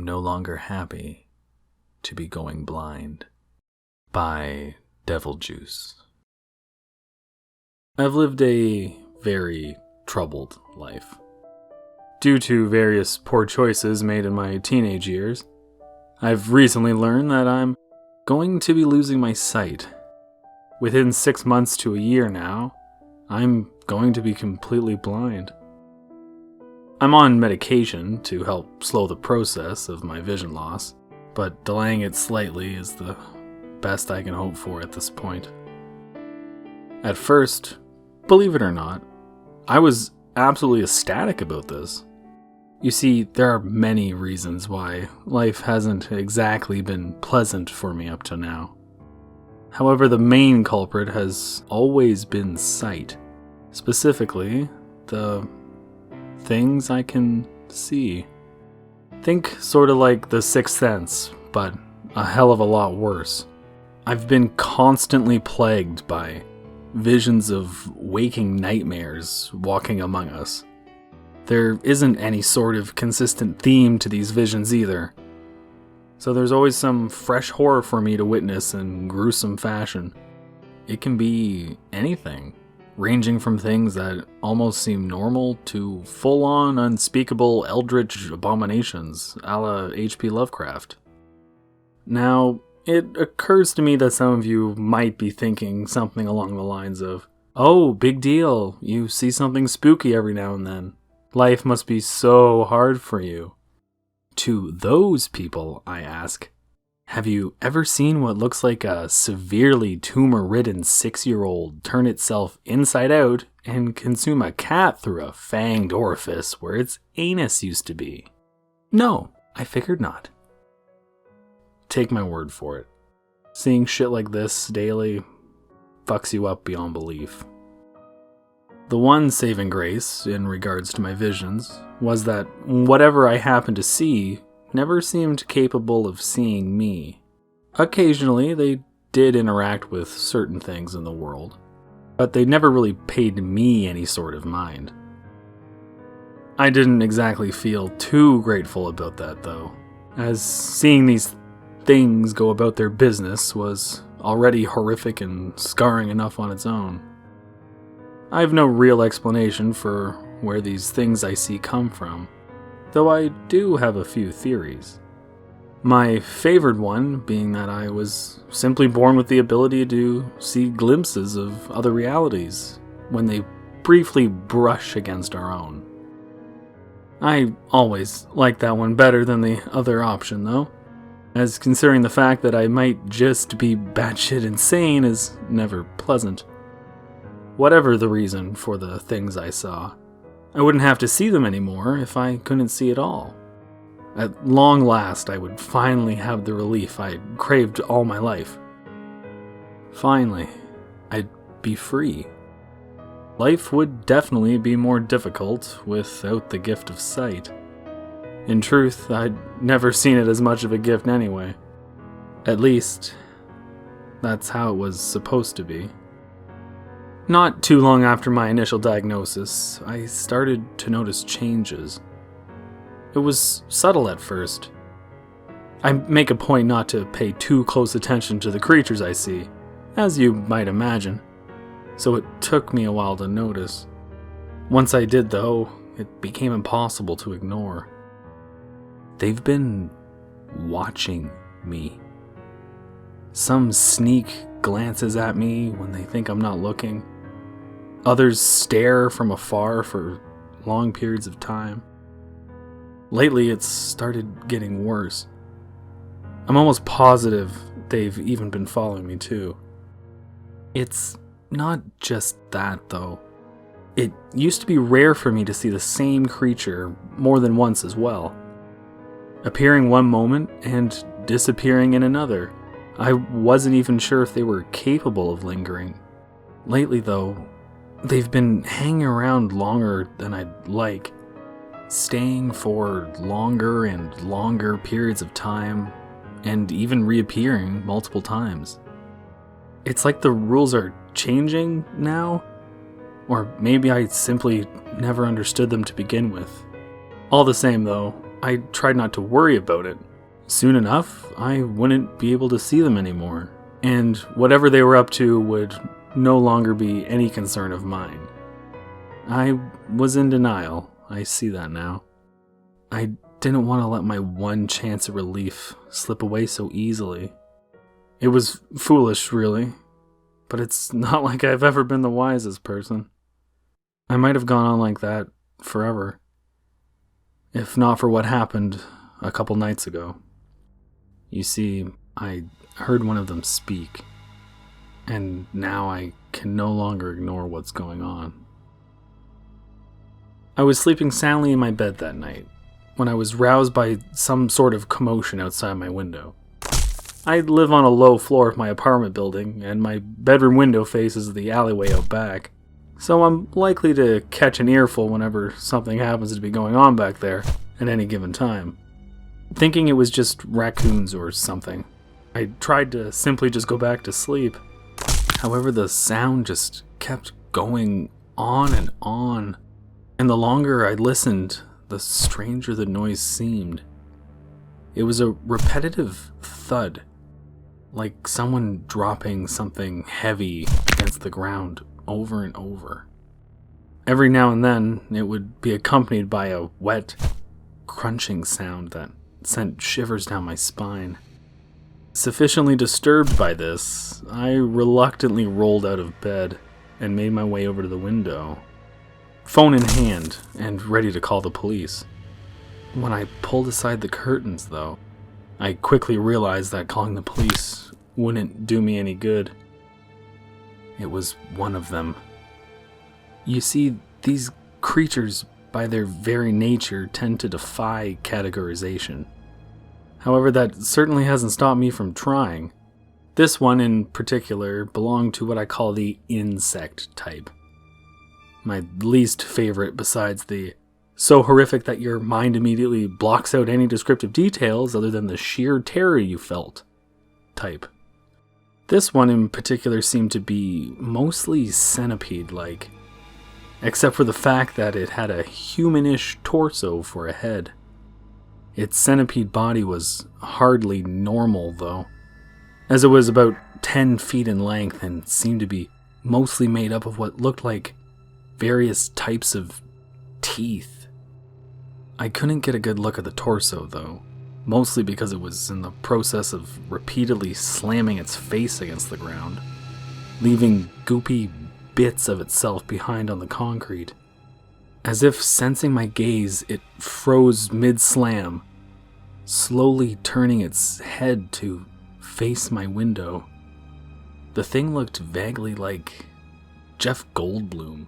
I'm no longer happy to be going blind. By Devil Juice. I've lived a very troubled life. Due to various poor choices made in my teenage years, I've recently learned that I'm going to be losing my sight. Within 6 months to a year now, I'm going to be completely blind. I'm on medication to help slow the process of my vision loss, but delaying it slightly is the best I can hope for at this point. At first, believe it or not, I was absolutely ecstatic about this. You see, there are many reasons why life hasn't exactly been pleasant for me up to now. However, the main culprit has always been sight. Specifically, the things I can see. Think sort of like The Sixth Sense, but a hell of a lot worse. I've been constantly plagued by visions of waking nightmares walking among us. There isn't any sort of consistent theme to these visions either, so there's always some fresh horror for me to witness in gruesome fashion. It can be anything, ranging from things that almost seem normal to full-on unspeakable eldritch abominations a la H.P. Lovecraft. Now, it occurs to me that some of you might be thinking something along the lines of, "Oh, big deal, you see something spooky every now and then. Life must be so hard for you." To those people, I ask, have you ever seen what looks like a severely tumor-ridden 6-year-old turn itself inside out and consume a cat through a fanged orifice where its anus used to be? No, I figured not. Take my word for it. Seeing shit like this daily fucks you up beyond belief. The one saving grace in regards to my visions was that whatever I happened to see never seemed capable of seeing me. Occasionally, they did interact with certain things in the world, but they never really paid me any sort of mind. I didn't exactly feel too grateful about that, though, as seeing these things go about their business was already horrific and scarring enough on its own. I have no real explanation for where these things I see come from, though I do have a few theories. My favored one being that I was simply born with the ability to see glimpses of other realities when they briefly brush against our own. I always liked that one better than the other option, though, as considering the fact that I might just be batshit insane is never pleasant. Whatever the reason for the things I saw, I wouldn't have to see them anymore if I couldn't see at all. At long last, I would finally have the relief I had craved all my life. Finally, I'd be free. Life would definitely be more difficult without the gift of sight. In truth, I'd never seen it as much of a gift anyway. At least, that's how it was supposed to be. Not too long after my initial diagnosis, I started to notice changes. It was subtle at first. I make a point not to pay too close attention to the creatures I see, as you might imagine, so it took me a while to notice. Once I did, though, it became impossible to ignore. They've been watching me. Some sneak glances at me when they think I'm not looking. Others stare from afar for long periods of time. Lately, it's started getting worse. I'm almost positive they've even been following me too. It's not just that, though. It used to be rare for me to see the same creature more than once as well. Appearing one moment and disappearing in another. I wasn't even sure if they were capable of lingering. Lately, though, they've been hanging around longer than I'd like, staying for longer and longer periods of time, and even reappearing multiple times. It's like the rules are changing now, or maybe I simply never understood them to begin with. All the same, though, I tried not to worry about it. Soon enough, I wouldn't be able to see them anymore, and whatever they were up to would no longer be any concern of mine. I was in denial. I see that now. I didn't want to let my one chance at relief slip away so easily. It was foolish, really, but it's not like I've ever been the wisest person. I might have gone on like that forever, if not for what happened a couple nights ago. You see, I heard one of them speak, and now I can no longer ignore what's going on. I was sleeping soundly in my bed that night, when I was roused by some sort of commotion outside my window. I live on a low floor of my apartment building, and my bedroom window faces the alleyway out back, so I'm likely to catch an earful whenever something happens to be going on back there at any given time. Thinking it was just raccoons or something, I tried to simply just go back to sleep. However, the sound just kept going on, and the longer I listened, the stranger the noise seemed. It was a repetitive thud, like someone dropping something heavy against the ground over and over. Every now and then, it would be accompanied by a wet, crunching sound that sent shivers down my spine. Sufficiently disturbed by this, I reluctantly rolled out of bed and made my way over to the window, phone in hand and ready to call the police. When I pulled aside the curtains, though, I quickly realized that calling the police wouldn't do me any good. It was one of them. You see, these creatures, by their very nature, tend to defy categorization. However, that certainly hasn't stopped me from trying. This one in particular belonged to what I call the insect type. My least favorite besides the so horrific that your mind immediately blocks out any descriptive details other than the sheer terror you felt type. This one in particular seemed to be mostly centipede-like, except for the fact that it had a humanish torso for a head. Its centipede body was hardly normal, though, as it was about 10 feet in length and seemed to be mostly made up of what looked like various types of teeth. I couldn't get a good look at the torso, though, mostly because it was in the process of repeatedly slamming its face against the ground, leaving goopy bits of itself behind on the concrete. As if sensing my gaze, it froze mid-slam, slowly turning its head to face my window. The thing looked vaguely like Jeff Goldblum,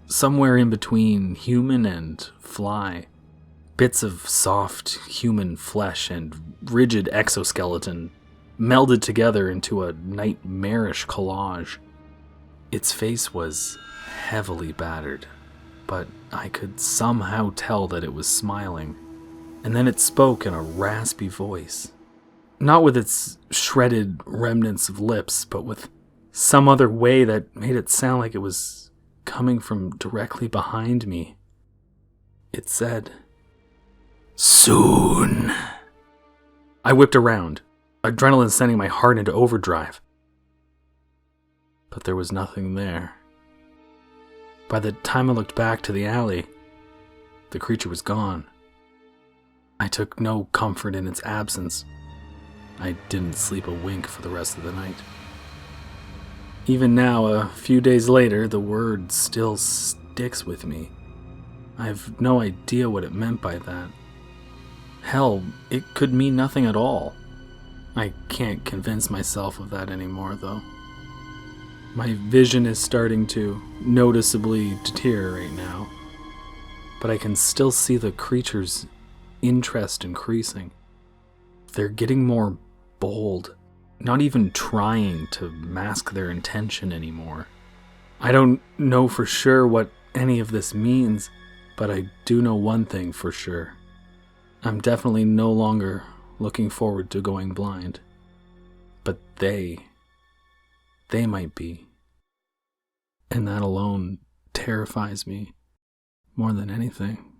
somewhere in between human and fly. Bits of soft human flesh and rigid exoskeleton melded together into a nightmarish collage. Its face was heavily battered, but I could somehow tell that it was smiling. And then it spoke in a raspy voice. Not with its shredded remnants of lips, but with some other way that made it sound like it was coming from directly behind me. It said, "Soon." I whipped around, adrenaline sending my heart into overdrive. But there was nothing there. By the time I looked back to the alley, the creature was gone. I took no comfort in its absence. I didn't sleep a wink for the rest of the night. Even now, a few days later, the word still sticks with me. I've no idea what it meant by that. Hell, it could mean nothing at all. I can't convince myself of that anymore, though. My vision is starting to noticeably deteriorate now, but I can still see the creature's interest increasing. They're getting more bold, not even trying to mask their intention anymore. I don't know for sure what any of this means, but I do know one thing for sure. I'm definitely no longer looking forward to going blind. But they might be. And that alone terrifies me more than anything.